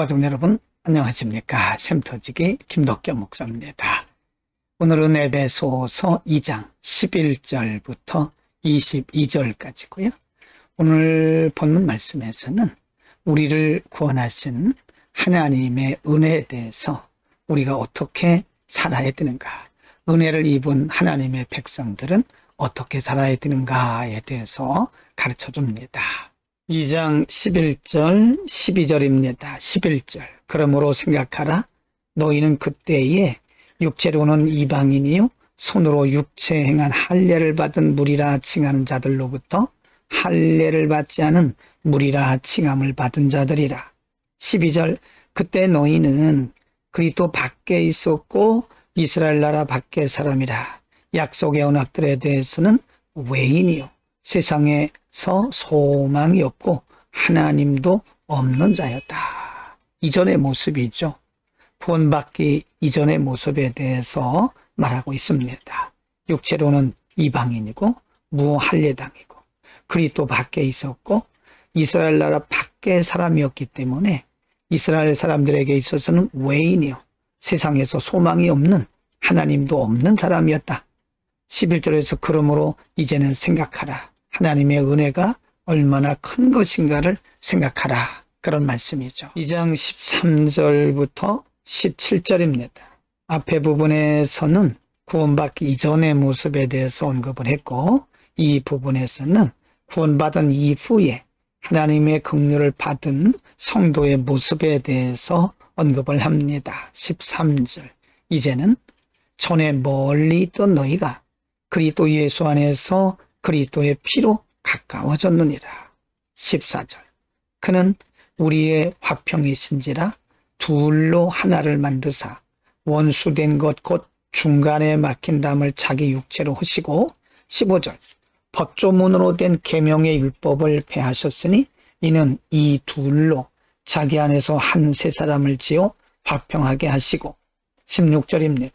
가족 여러분 안녕하십니까. 샘터지기 김덕겸 목사입니다. 오늘은 에베소서 2장 11절부터 22절까지고요. 오늘 본문 말씀에서는 우리를 구원하신 하나님의 은혜에 대해서 우리가 어떻게 살아야 되는가, 은혜를 입은 하나님의 백성들은 어떻게 살아야 되는가에 대해서 가르쳐줍니다. 2장 11절 12절입니다. 11절 그러므로 생각하라. 너희는 그때에 육체로는 이방인이요 손으로 육체 행한 할례를 받은 무리라 칭하는 자들로부터 할례를 받지 않은 무리라 칭함을 받은 자들이라. 12절 그때 너희는 그리스도 밖에 있었고 이스라엘 나라 밖의 사람이라. 약속의 언약들에 대해서는 외인이요 세상에서 소망이 없고 하나님도 없는 자였다. 이전의 모습이죠. 구원받기 이전의 모습에 대해서 말하고 있습니다. 육체로는 이방인이고 무할례당이고 그리스도 밖에 있었고 이스라엘 나라 밖의 사람이었기 때문에 이스라엘 사람들에게 있어서는 외인이요 세상에서 소망이 없는, 하나님도 없는 사람이었다. 11절에서 그러므로 이제는 생각하라. 하나님의 은혜가 얼마나 큰 것인가를 생각하라. 그런 말씀이죠. 2장 13절부터 17절입니다. 앞에 부분에서는 구원받기 이전의 모습에 대해서 언급을 했고, 이 부분에서는 구원받은 이후에 하나님의 긍휼을 받은 성도의 모습에 대해서 언급을 합니다. 13절 이제는 전에 멀리 있던 너희가 그리스도 예수 안에서 그리스도의 피로 가까워졌느니라. 14절 그는 우리의 화평이신지라 둘로 하나를 만드사 원수된 것 곧 중간에 막힌 담을 자기 육체로 하시고. 15절 법조문으로 된 계명의 율법을 폐하셨으니 이는 이 둘로 자기 안에서 한 세 사람을 지어 화평하게 하시고. 16절입니다.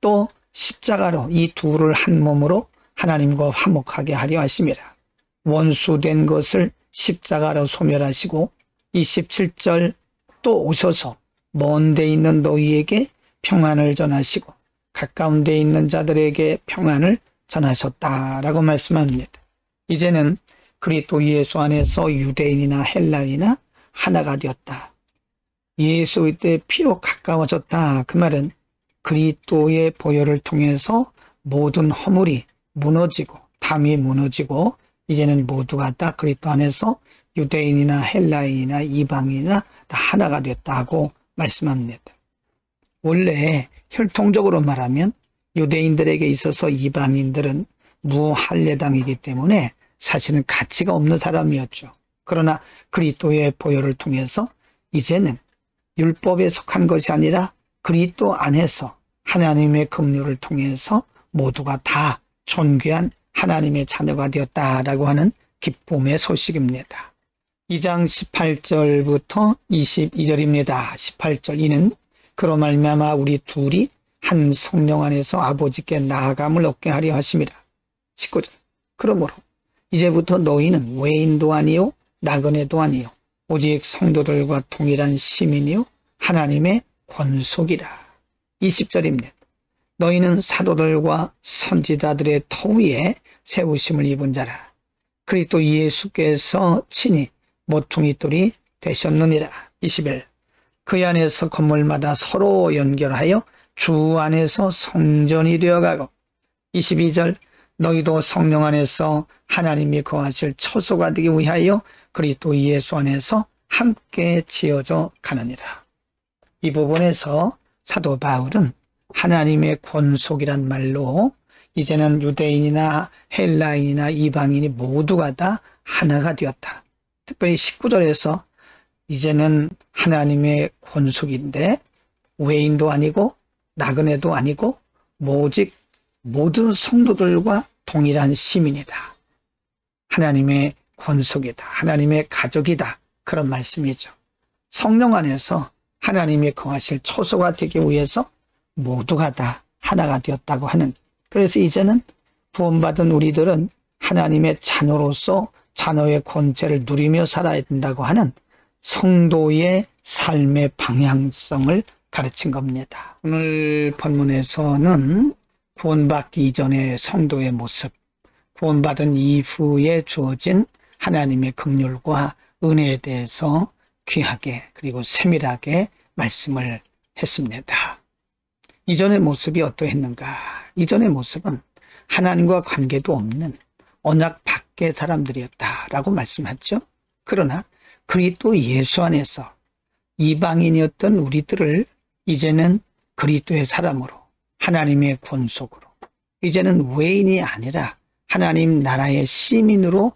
또 십자가로 이 둘을 한 몸으로 하나님과 화목하게 하려 하심이라. 원수된 것을 십자가로 소멸하시고. 27절 또 오셔서 먼 데 있는 너희에게 평안을 전하시고 가까운 데 있는 자들에게 평안을 전하셨다라고 말씀합니다. 이제는 그리스도 예수 안에서 유대인이나 헬라인이나 하나가 되었다. 예수의 때 피로 가까워졌다. 그 말은 그리스도의 보혈을 통해서 모든 허물이 무너지고 담이 무너지고 이제는 모두가 다 그리스도 안에서 유대인이나 헬라인이나 이방인이나 다 하나가 됐다고 말씀합니다. 원래 혈통적으로 말하면 유대인들에게 있어서 이방인들은 무할례당이기 때문에 사실은 가치가 없는 사람이었죠. 그러나 그리스도의 보혈을 통해서 이제는 율법에 속한 것이 아니라 그리스도 안에서 하나님의 긍휼을 통해서 모두가 다 존귀한 하나님의 자녀가 되었다라고 하는 기쁨의 소식입니다. 2장 18절부터 22절입니다. 18절 이는 그로 말미암아 우리 둘이 한 성령 안에서 아버지께 나아감을 얻게 하려 하심이라. 19절 그러므로 이제부터 너희는 외인도 아니요 나그네도 아니요 오직 성도들과 동일한 시민이요 하나님의 권속이라. 20절입니다. 너희는 사도들과 선지자들의 터 위에 세우심을 입은 자라. 그리스도 예수께서 친히 모퉁이돌이 되셨느니라. 21 그 안에서 건물마다 서로 연결하여 주 안에서 성전이 되어가고. 22절 너희도 성령 안에서 하나님이 거하실 처소가 되기 위하여 그리스도 예수 안에서 함께 지어져 가느니라. 이 부분에서 사도 바울은 하나님의 권속이란 말로 이제는 유대인이나 헬라인이나 이방인이 모두가 다 하나가 되었다. 특별히 19절에서 이제는 하나님의 권속인데 외인도 아니고 나그네도 아니고 오직 모든 성도들과 동일한 시민이다. 하나님의 권속이다. 하나님의 가족이다. 그런 말씀이죠. 성령 안에서 하나님이 거하실 초소가 되기 위해서 모두가 다 하나가 되었다고 하는. 그래서 이제는 구원받은 우리들은 하나님의 자녀로서 자녀의 권세를 누리며 살아야 된다고 하는 성도의 삶의 방향성을 가르친 겁니다. 오늘 본문에서는 구원받기 이전의 성도의 모습, 구원받은 이후에 주어진 하나님의 긍휼과 은혜에 대해서 귀하게 그리고 세밀하게 말씀을 했습니다. 이전의 모습이 어떠했는가? 이전의 모습은 하나님과 관계도 없는 언약 밖의 사람들이었다라고 말씀하죠. 그러나 그리스도 예수 안에서 이방인이었던 우리들을 이제는 그리스도의 사람으로, 하나님의 권속으로, 이제는 외인이 아니라 하나님 나라의 시민으로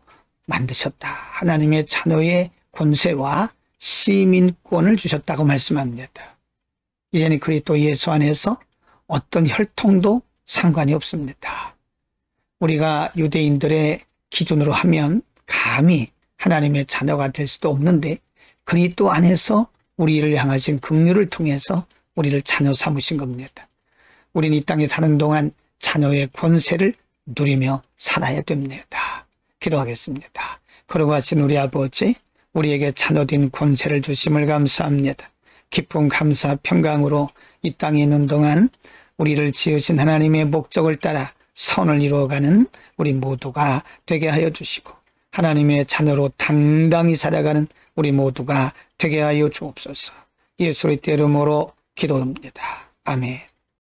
만드셨다. 하나님의 자녀의 권세와 시민권을 주셨다고 말씀합니다. 이제는 그리스도 예수 안에서 어떤 혈통도 상관이 없습니다. 우리가 유대인들의 기준으로 하면 감히 하나님의 자녀가 될 수도 없는데 그리스도 안에서 우리를 향하신 긍휼을 통해서 우리를 자녀 삼으신 겁니다. 우리는 이 땅에 사는 동안 자녀의 권세를 누리며 살아야 됩니다. 기도하겠습니다. 거룩하신 우리 아버지, 우리에게 자녀된 권세를 주심을 감사합니다. 기쁨, 감사, 평강으로 이 땅에 있는 동안 우리를 지으신 하나님의 목적을 따라 선을 이루어가는 우리 모두가 되게 하여 주시고 하나님의 자녀로 당당히 살아가는 우리 모두가 되게 하여 주옵소서. 예수의 이름으로 기도합니다. 아멘.